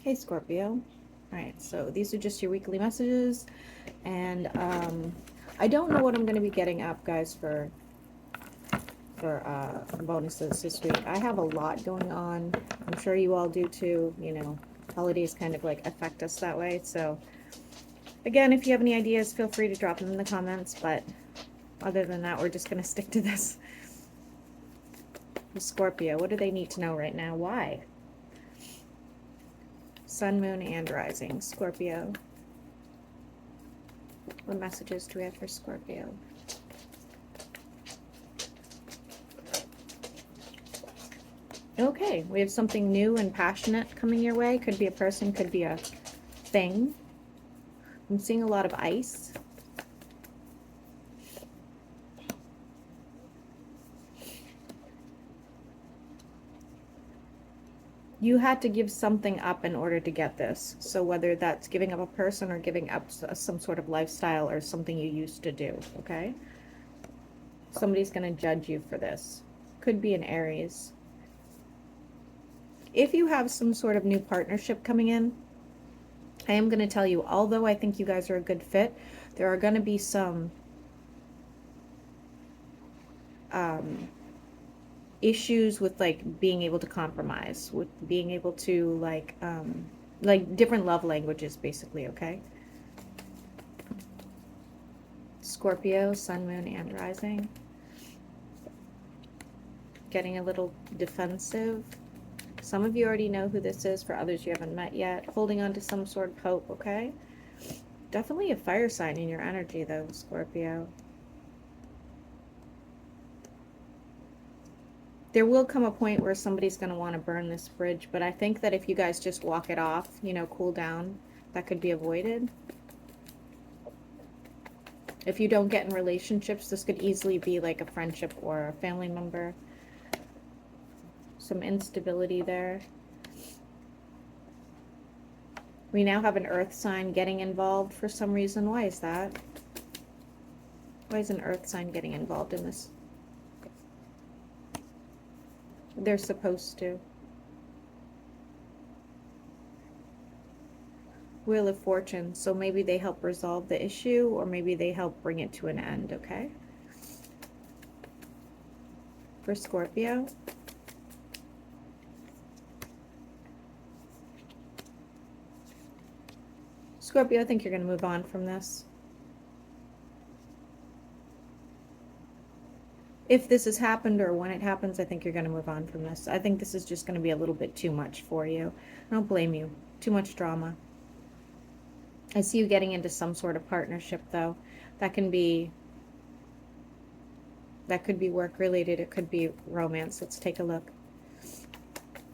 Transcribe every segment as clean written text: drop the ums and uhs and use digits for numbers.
Hey Scorpio. Alright, so these are just your weekly messages, and I don't know what I'm going to be getting up, guys, for bonuses this week. I have a lot going on. I'm sure you all do too. You know, holidays kind of like affect us that way. So again, if you have any ideas, feel free to drop them in the comments, but other than that, we're just going to stick to this. Scorpio, what do they need to know right now? Why? Sun, moon, and rising. Scorpio. What messages do we have for Scorpio? Okay, we have something new and passionate coming your way. Could be a person, could be a thing. I'm seeing a lot of ice. You had to give something up in order to get this. So whether that's giving up a person or giving up some sort of lifestyle or something you used to do, okay? Somebody's going to judge you for this. Could be an Aries. If you have some sort of new partnership coming in, I am going to tell you, although I think you guys are a good fit, there are going to be some issues with like being able to compromise, with being able to like different love languages basically, okay? Scorpio, sun, moon, and rising. Getting a little defensive. Some of you already know who this is. For others you haven't met yet. Holding on to some sort of hope, okay? Definitely a fire sign in your energy though, Scorpio. There will come a point where somebody's going to want to burn this bridge, but I think that if you guys just walk it off, you know, cool down, that could be avoided. If you don't get in relationships, this could easily be like a friendship or a family member. Some instability there. We now have an earth sign getting involved for some reason. Why is that? Why is an earth sign getting involved in this? They're supposed to. Wheel of Fortune. So maybe they help resolve the issue, or maybe they help bring it to an end, okay? For Scorpio. Scorpio, I think you're going to move on from this. If this has happened or when it happens, I think you're going to move on from this. I think this is just going to be a little bit too much for you. I don't blame you. Too much drama. I see you getting into some sort of partnership, though. That could be work related. It could be romance. Let's take a look.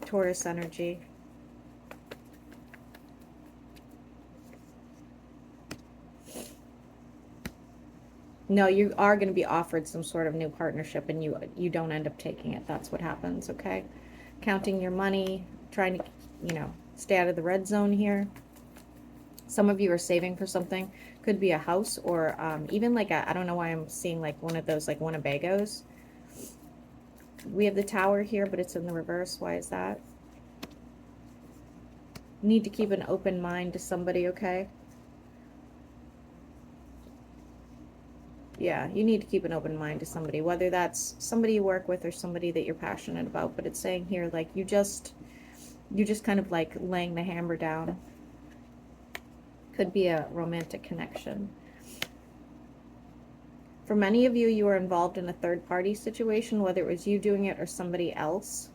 Taurus energy. No, you are going to be offered some sort of new partnership, and you don't end up taking it. That's what happens, okay? Counting your money, trying to, you know, stay out of the red zone here. Some of you are saving for something. Could be a house, or even like a, I don't know why I'm seeing like one of those like Winnebagos. We have the Tower here, but it's in the reverse. Why is that? You need to keep an open mind to somebody, okay? Yeah, you need to keep an open mind to somebody, whether that's somebody you work with or somebody that you're passionate about. But it's saying here, like, you just kind of like laying the hammer down. Could be a romantic connection. For many of you, you are involved in a third-party situation, whether it was you doing it or somebody else.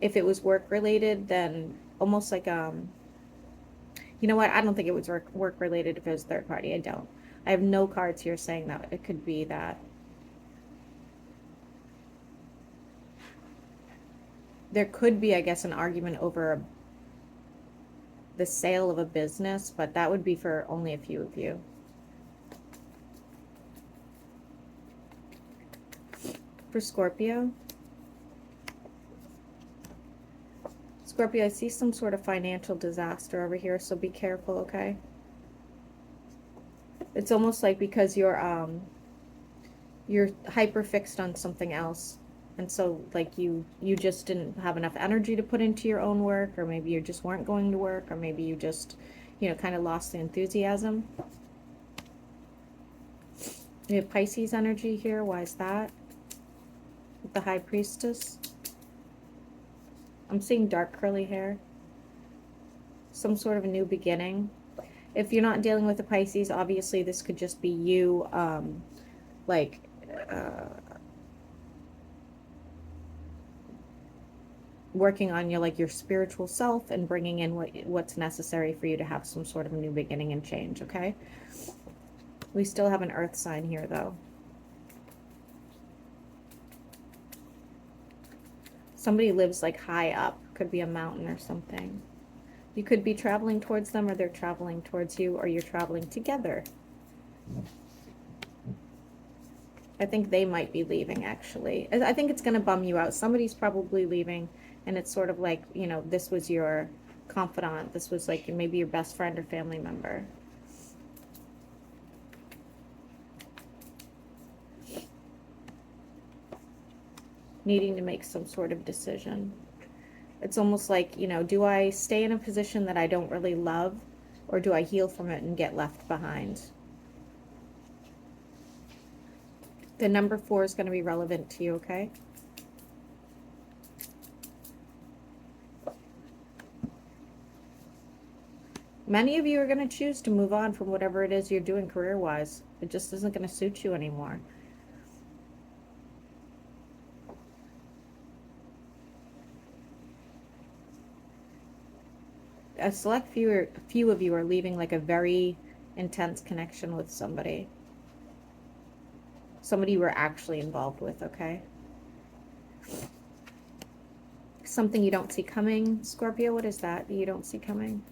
If it was work-related, then almost like, you know what? I don't think it was work-related if it was third-party. I don't. I have no cards here saying that. It could be that. There could be, I guess, an argument over the sale of a business, but that would be for only a few of you. For Scorpio. Scorpio, I see some sort of financial disaster over here, so be careful, okay? It's almost like because you're hyper fixed on something else, And so like you just didn't have enough energy to put into your own work, or maybe you just weren't going to work, or maybe you just, you know, kind of lost the enthusiasm. We have Pisces energy here. Why is that? With the High Priestess. I'm seeing dark curly hair. Some sort of a new beginning. If you're not dealing with the Pisces, obviously this could just be you, like, working on your, like, your spiritual self and bringing in what's necessary for you to have some sort of a new beginning and change, okay? We still have an earth sign here, though. Somebody lives, like, high up. Could be a mountain or something. You could be traveling towards them, or they're traveling towards you, or you're traveling together. I think they might be leaving, actually. I think it's going to bum you out. Somebody's probably leaving, and it's sort of like, you know, this was your confidant. This was like maybe your best friend or family member. Needing to make some sort of decision. It's almost like, you know, do I stay in a position that I don't really love, or do I heal from it and get left behind? The number 4 is going to be relevant to you, okay? Many of you are going to choose to move on from whatever it is you're doing career-wise. It just isn't going to suit you anymore. A select few of you are leaving like a very intense connection with somebody. Somebody you were actually involved with, okay? Something you don't see coming. Scorpio, what is that you don't see coming?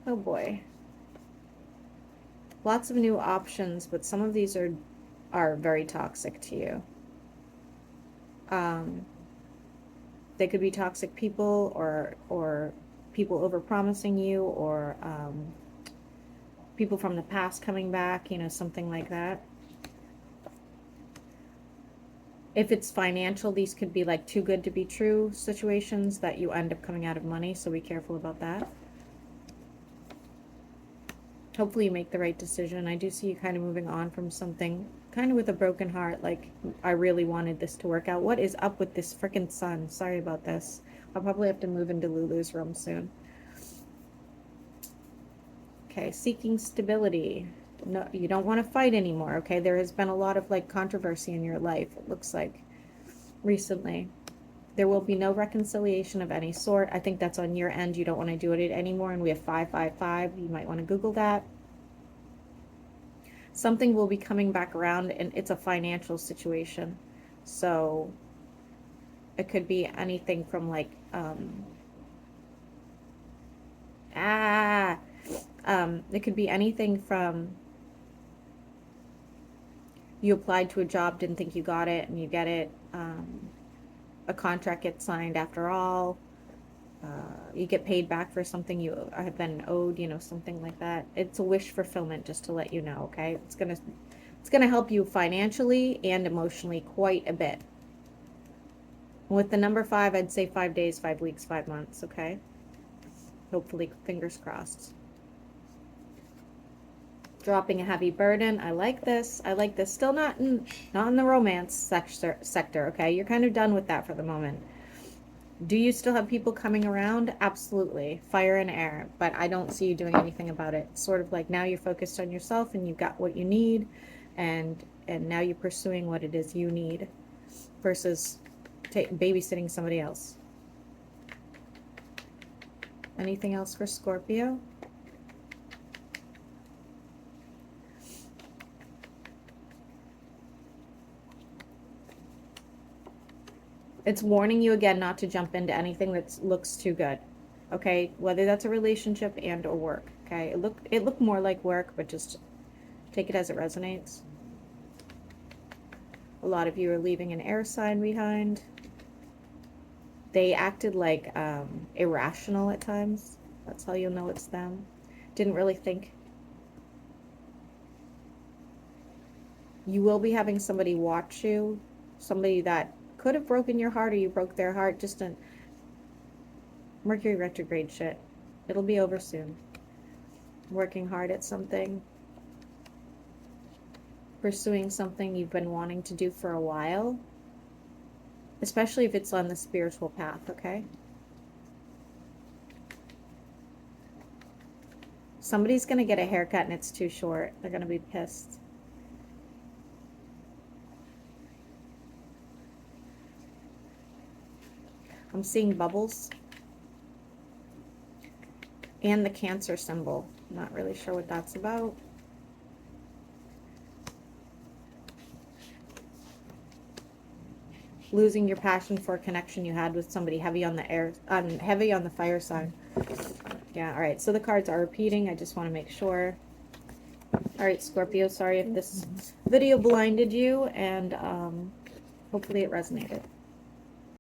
Oh boy. Lots of new options, but some of these are very toxic to you. They could be toxic people, or people overpromising you, or people from the past coming back, you know, something like that. If it's financial, these could be like too good to be true situations that you end up coming out of money, so be careful about that. Hopefully you make the right decision. I do see you kind of moving on from something, kind of with a broken heart, like, I really wanted this to work out. What is up with this freaking sun? Sorry about this. I'll probably have to move into Lulu's room soon. Okay, seeking stability. No, you don't want to fight anymore, okay? There has been a lot of, like, controversy in your life, it looks like, recently. There will be no reconciliation of any sort. I think that's on your end. You don't want to do it anymore, and we have 555. You might want to Google that. Something will be coming back around, and it's a financial situation. So it could be anything from, like, it could be anything from you applied to a job, didn't think you got it, and you get it. A contract gets signed after all. You get paid back for something you have been owed, you know, something like that. It's a wish fulfillment, just to let you know, okay? It's gonna help you financially and emotionally quite a bit. With the number 5, I'd say 5 days, 5 weeks, 5 months, okay? Hopefully, fingers crossed. Dropping a heavy burden. I like this. I like this. Still not in the romance sector, okay? You're kind of done with that for the moment. Do you still have people coming around? Absolutely. Fire and air. But I don't see you doing anything about it. It's sort of like now you're focused on yourself and you've got what you need, and now you're pursuing what it is you need versus babysitting somebody else. Anything else for Scorpio? It's warning you again not to jump into anything that looks too good, okay? Whether that's a relationship and or work, okay? It looked more like work, but just take it as it resonates. A lot of you are leaving an air sign behind. They acted like irrational at times. That's how you'll know it's them. Didn't really think. You will be having somebody watch you, somebody that could have broken your heart or you broke their heart, just a Mercury retrograde shit. It'll be over soon. Working hard at something, pursuing something you've been wanting to do for a while, especially if it's on the spiritual path, okay? Somebody's going to get a haircut and it's too short. They're going to be pissed. I'm seeing bubbles. And the Cancer symbol. Not really sure what that's about. Losing your passion for a connection you had with somebody, heavy on the air, heavy on the fire sign. Yeah, all right. So the cards are repeating. I just want to make sure. All right, Scorpio, sorry if this video blinded you, and hopefully it resonated.